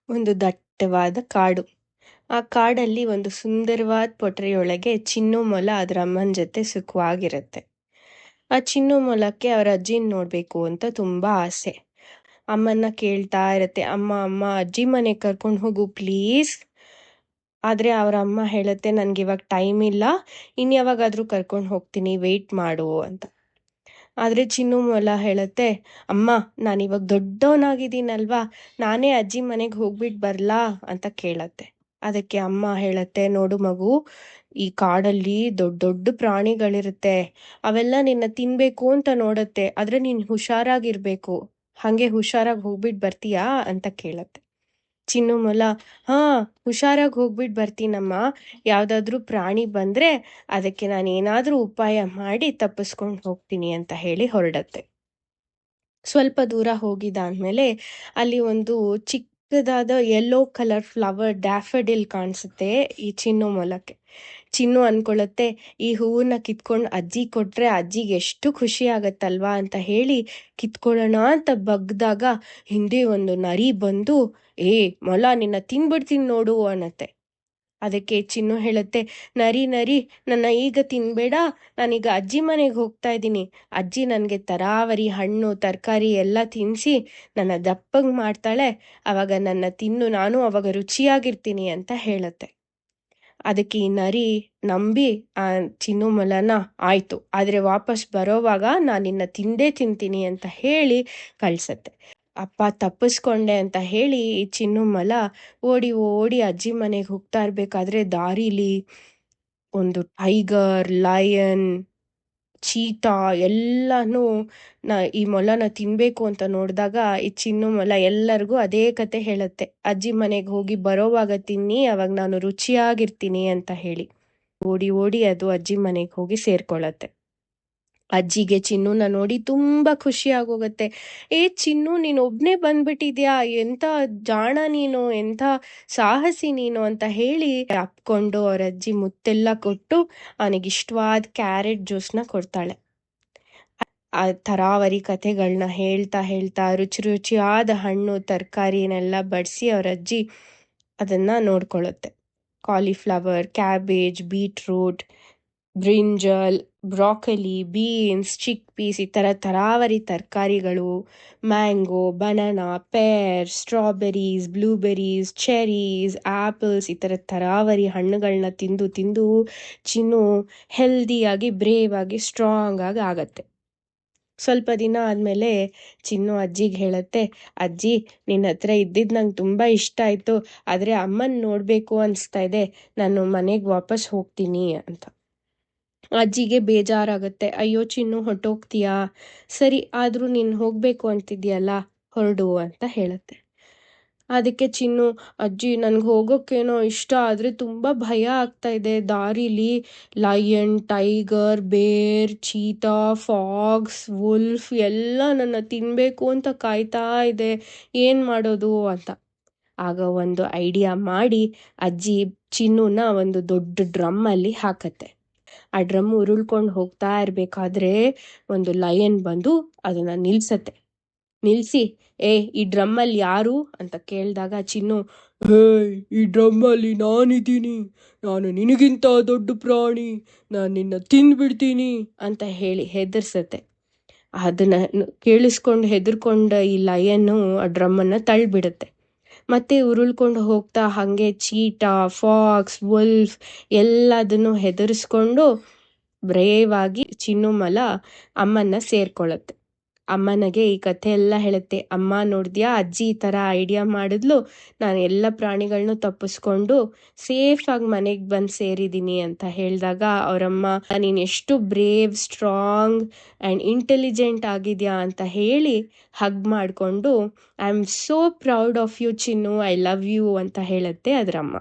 ಒಂದು ದಟ್ಟವಾದ ಕಾಡು. ಆ ಕಾಡಲ್ಲಿ ಒಂದು ಸುಂದರವಾದ ಪೊಟರೆಯೊಳಗೆ ಚಿನ್ನು ಮೊಲ ಅದರ ಅಮ್ಮನ ಜೊತೆ ಸುಖವಾಗಿರುತ್ತೆ. ಆ ಚಿನ್ನು ಮೊಲಕ್ಕೆ ಅವರ ಅಜ್ಜಿನ ನೋಡಬೇಕು ಅಂತ ತುಂಬ ಆಸೆ. ಅಮ್ಮನ್ನ ಕೇಳ್ತಾ ಇರತ್ತೆ, ಅಮ್ಮ ಅಮ್ಮ ಅಜ್ಜಿ ಮನೆಗೆ ಕರ್ಕೊಂಡು ಹೋಗು ಪ್ಲೀಸ್. ಆದರೆ ಅವರ ಅಮ್ಮ ಹೇಳುತ್ತೆ, ನನಗೆ ಇವಾಗ ಟೈಮ್ ಇಲ್ಲ, ಇನ್ಯಾವಾಗಾದರೂ ಕರ್ಕೊಂಡು ಹೋಗ್ತೀನಿ, ವೆಯ್ಟ್ ಮಾಡು ಅಂತ. ಆದರೆ ಚಿನ್ನು ಮೊಲ ಹೇಳುತ್ತೆ, ಅಮ್ಮ ನಾನಿವಾಗ ದೊಡ್ಡವನಾಗಿದ್ದೀನಲ್ವಾ, ನಾನೇ ಅಜ್ಜಿ ಮನೆಗೆ ಹೋಗ್ಬಿಟ್ಟು ಬರಲಾ ಅಂತ ಕೇಳತ್ತೆ. ಅದಕ್ಕೆ ಅಮ್ಮ ಹೇಳತ್ತೆ, ನೋಡು ಮಗು, ಈ ಕಾಡಲ್ಲಿ ದೊಡ್ಡ ದೊಡ್ಡ ಪ್ರಾಣಿಗಳಿರುತ್ತೆ, ಅವೆಲ್ಲ ನಿನ್ನ ತಿನ್ಬೇಕು ಅಂತ ನೋಡತ್ತೆ, ಆದರೆ ನೀನು ಹುಷಾರಾಗಿರ್ಬೇಕು, ಹಾಗೆ ಹುಷಾರಾಗಿ ಹೋಗ್ಬಿಟ್ಟು ಬರ್ತೀಯಾ ಅಂತ ಕೇಳತ್ತೆ. ಚಿನ್ನು ಮೊಲ, ಹಾ, ಹುಷಾರಾಗಿ ಹೋಗ್ಬಿಟ್ಟು ಬರ್ತೀನಮ್ಮ, ಯಾವುದಾದ್ರೂ ಪ್ರಾಣಿ ಬಂದರೆ ಅದಕ್ಕೆ ನಾನು ಏನಾದರೂ ಉಪಾಯ ಮಾಡಿ ತಪ್ಪಿಸ್ಕೊಂಡು ಹೋಗ್ತೀನಿ ಅಂತ ಹೇಳಿ ಹೊರಡತ್ತೆ. ಸ್ವಲ್ಪ ದೂರ ಹೋಗಿದಾದ್ಮೇಲೆ ಅಲ್ಲಿ ಒಂದು ಚಿಕ್ಕದಾದ ಯೆಲ್ಲೋ ಕಲರ್ ಫ್ಲವರ್ ಡ್ಯಾಫಡಿಲ್ ಕಾಣಿಸುತ್ತೆ ಈ ಚಿನ್ನು ಮೊಲಕ್ಕೆ. ಚಿನ್ನು ಅನ್ಕೊಳ್ಳುತ್ತೆ, ಈ ಹೂವನ್ನ ಕಿತ್ಕೊಂಡು ಅಜ್ಜಿ ಕೊಟ್ರೆ ಅಜ್ಜಿಗೆ ಎಷ್ಟು ಖುಷಿ ಆಗತ್ತಲ್ವಾ ಅಂತ ಹೇಳಿ ಕಿತ್ಕೊಳ್ಳೋಣ ಅಂತ ಬಗ್ದಾಗ ಹಿಂದೆ ಒಂದು ನರಿ ಬಂದು, ಏ ಮೊಲ, ನಿನ್ನ ತಿನ್ಬಿಡ್ತೀನಿ ನೋಡು ಅನ್ನತ್ತೆ. ಅದಕ್ಕೆ ಚಿನ್ನು ಹೇಳುತ್ತೆ, ನರಿ ನರಿ, ನನ್ನ ಈಗ ತಿನ್ಬೇಡ, ನಾನೀಗ ಅಜ್ಜಿ ಮನೆಗೆ ಹೋಗ್ತಾ ಇದ್ದೀನಿ, ಅಜ್ಜಿ ನನಗೆ ತರಾವರಿ ಹಣ್ಣು ತರಕಾರಿ ಎಲ್ಲ ತಿನ್ನಿಸಿ ನನ್ನ ದಪ್ಪಗೆ ಮಾಡ್ತಾಳೆ, ಅವಾಗ ನನ್ನ ತಿನ್ನು, ನಾನು ಅವಾಗ ರುಚಿಯಾಗಿರ್ತೀನಿ ಅಂತ ಹೇಳುತ್ತೆ. ಅದಕ್ಕೆ ಈ ನರಿ ನಂಬಿ ಆ ಚಿನ್ನು ಮೊಲನ, ಆಯ್ತು, ಆದರೆ ವಾಪಸ್ ಬರೋವಾಗ ನಾನು ನಿನ್ನ ತಿಂದೇ ತಿಂತೀನಿ ಅಂತ ಹೇಳಿ ಕಳ್ಸತ್ತೆ. ಅಪ್ಪ ತಪ್ಪಿಸ್ಕೊಂಡೆ ಅಂತ ಹೇಳಿ ಈ ಚಿನ್ನು ಮೊಲ ಓಡಿ ಓಡಿ ಅಜ್ಜಿ ಮನೆಗೆ ಹೋಗ್ತಾ ಇರ್ಬೇಕಾದ್ರೆ ದಾರಿಲಿ ಒಂದು ಟೈಗರ್, ಲಯನ್, ಚೀತಾ ಎಲ್ಲಾನು ಈ ಮೊಲನ ತಿನ್ಬೇಕು ಅಂತ ನೋಡಿದಾಗ ಈ ಚಿನ್ನು ಮೊಲ ಎಲ್ಲರಿಗೂ ಅದೇ ಕತೆ ಹೇಳುತ್ತೆ, ಅಜ್ಜಿ ಮನೆಗೆ ಹೋಗಿ ಬರೋವಾಗ ತಿನ್ನಿ, ಅವಾಗ ನಾನು ರುಚಿಯಾಗಿರ್ತೀನಿ ಅಂತ ಹೇಳಿ. ಓಡಿ ಓಡಿ ಅದು ಅಜ್ಜಿ ಮನೆಗೆ ಹೋಗಿ ಸೇರ್ಕೊಳ್ಳತ್ತೆ. ಅಜ್ಜಿಗೆ ಚಿನ್ನುನ ನೋಡಿ ತುಂಬ ಖುಷಿ ಆಗೋಗತ್ತೆ. ಏ ಚಿನ್ನು, ನೀನು ಒಬ್ಬನೇ ಬಂದ್ಬಿಟ್ಟಿದ್ಯಾ, ಎಂಥ ಜಾಣ ನೀನು, ಎಂಥ ಸಾಹಸಿ ನೀನು ಅಂತ ಹೇಳಿ ಅಪ್ಕೊಂಡು ಅವ್ರ ಅಜ್ಜಿ ಮುತ್ತೆಲ್ಲ ಕೊಟ್ಟು ಅವನಿಗೆ ಇಷ್ಟವಾದ ಕ್ಯಾರೆಟ್ ಜ್ಯೂಸ್ನ ಕೊಡ್ತಾಳೆ. ಆ ತರಾವರಿ ಕಥೆಗಳನ್ನ ಹೇಳ್ತಾ ಹೇಳ್ತಾ ರುಚಿ ರುಚಿಯಾದ ಹಣ್ಣು ತರಕಾರಿನೆಲ್ಲ ಬಡಿಸಿ ಅವ್ರ ಅಜ್ಜಿ ಅದನ್ನ ನೋಡ್ಕೊಳ್ಳುತ್ತೆ. Cauliflower, cabbage, beetroot, brinjal, broccoli, beans, chick peas, ಈ ಥರ ತರಾವರಿ ತರಕಾರಿಗಳು, mango, banana, pear, strawberries, blueberries, cherries, apples, ಈ ಥರ ತರಾವರಿ ಹಣ್ಣುಗಳನ್ನ ತಿಂದು ತಿಂದು ಚಿನ್ನು ಹೆಲ್ದಿಯಾಗಿ, ಬ್ರೇವ್ ಆಗಿ, ಸ್ಟ್ರಾಂಗ್ ಆಗಿ ಆಗತ್ತೆ. ಸ್ವಲ್ಪ ದಿನ ಆದಮೇಲೆ ಚಿನ್ನು ಅಜ್ಜಿಗೆ ಹೇಳುತ್ತೆ, ಅಜ್ಜಿ, ನಿನ್ನ ಹತ್ರ ಇದ್ದಿದ್ದು ನಂಗೆ ತುಂಬ ಇಷ್ಟ ಆಯಿತು, ಆದರೆ ಅಮ್ಮನ ನೋಡಬೇಕು ಅನಿಸ್ತಾ ಇದೆ, ನಾನು ಮನೆಗೆ ವಾಪಸ್ ಹೋಗ್ತೀನಿ ಅಂತ. ಅಜ್ಜಿಗೆ ಬೇಜಾರಾಗುತ್ತೆ. ಅಯ್ಯೋ ಚಿನ್ನು, ಹೊರಟೋಗ್ತೀಯಾ, ಸರಿ, ಆದರೂ ನೀನು ಹೋಗಬೇಕು ಅಂತಿದ್ಯಲ್ಲ, ಹೊರಡು ಅಂತ ಹೇಳುತ್ತೆ. ಅದಕ್ಕೆ ಚಿನ್ನು, ಅಜ್ಜಿ, ನನಗೆ ಹೋಗೋಕ್ಕೇನೋ ಇಷ್ಟ, ಆದರೆ ತುಂಬ ಭಯ ಆಗ್ತಾ ಇದೆ, ದಾರಿಲಿ ಲಯನ್, ಟೈಗರ್, ಬೇರ್, ಚೀತಾ, ಫಾಕ್ಸ್, ವುಲ್ಫ್ ಎಲ್ಲ ನನ್ನ ತಿನ್ನಬೇಕು ಅಂತ ಕಾಯ್ತಾ ಇದೆ, ಏನು ಮಾಡೋದು ಅಂತ. ಆಗ ಒಂದು ಐಡಿಯಾ ಮಾಡಿ ಅಜ್ಜಿ ಚಿನ್ನುನ ಒಂದು ದೊಡ್ಡ ಡ್ರಮ್ಮಲ್ಲಿ ಹಾಕತ್ತೆ. ಆ ಡ್ರಮ್ ಉರುಳ್ಕೊಂಡು ಹೋಗ್ತಾ ಇರಬೇಕಾದ್ರೆ ಒಂದು ಲಯನ್ ಬಂದು ಅದನ್ನ ನಿಲ್ಲಿಸಿ, ಈ ಡ್ರಮ್ಮಲ್ಲಿ ಯಾರು ಅಂತ ಕೇಳಿದಾಗ ಚಿನ್ನು, ಹೇ, ಈ ಡ್ರಮ್ಮಲ್ಲಿ ನಾನಿದ್ದೀನಿ, ನಾನು ನಿನಗಿಂತ ದೊಡ್ಡ ಪ್ರಾಣಿ, ನಾನು ನಿನ್ನ ತಿಂದ್ಬಿಡ್ತೀನಿ ಅಂತ ಹೇಳಿ ಹೆದರ್ಸತ್ತೆ. ಅದನ್ನ ಕೇಳಿಸ್ಕೊಂಡು ಹೆದರ್ಕೊಂಡ ಈ ಲಯನ್ನು ಆ ಡ್ರಮ್ಮನ್ನು ತಳ್ಳಿಬಿಡುತ್ತೆ. ಮತ್ತೆ ಉರುಳ್ಕೊಂಡು ಹೋಗ್ತಾ ಹಾಗೆ ಚೀಟಾ, ಫಾಕ್ಸ್, ವುಲ್ಫ್ ಎಲ್ಲದನ್ನು ಹೆದರ್ಸ್ಕೊಂಡು ಬ್ರೇವ್ ಆಗಿ ಚಿನ್ನು ಮೊಲ ಅಮ್ಮನ್ನ ಸೇರ್ಕೊಳ್ಳುತ್ತೆ. ಅಮ್ಮನಿಗೆ ಈ ಕಥೆ ಎಲ್ಲ ಹೇಳುತ್ತೆ. ಅಮ್ಮ, ನೋಡಿದ್ಯಾ, ಅಜ್ಜಿ ಈ ಥರ ಐಡಿಯಾ ಮಾಡಿದ್ಲು, ನಾನು ಎಲ್ಲ ಪ್ರಾಣಿಗಳನ್ನೂ ತಪ್ಪಿಸ್ಕೊಂಡು ಸೇಫಾಗಿ ಮನೆಗೆ ಬಂದು ಸೇರಿದ್ದೀನಿ ಅಂತ ಹೇಳಿದಾಗ ಅವರಮ್ಮ, ನೀನು ಎಷ್ಟು ಬ್ರೇವ್, ಸ್ಟ್ರಾಂಗ್ ಆ್ಯಂಡ್ ಇಂಟೆಲಿಜೆಂಟ್ ಆಗಿದೆಯಾ ಅಂತ ಹೇಳಿ ಹಗ್ ಮಾಡಿಕೊಂಡು, I am so proud of you Chinnu, I love you ಅಂತ ಹೇಳುತ್ತೆ ಅದರಮ್ಮ.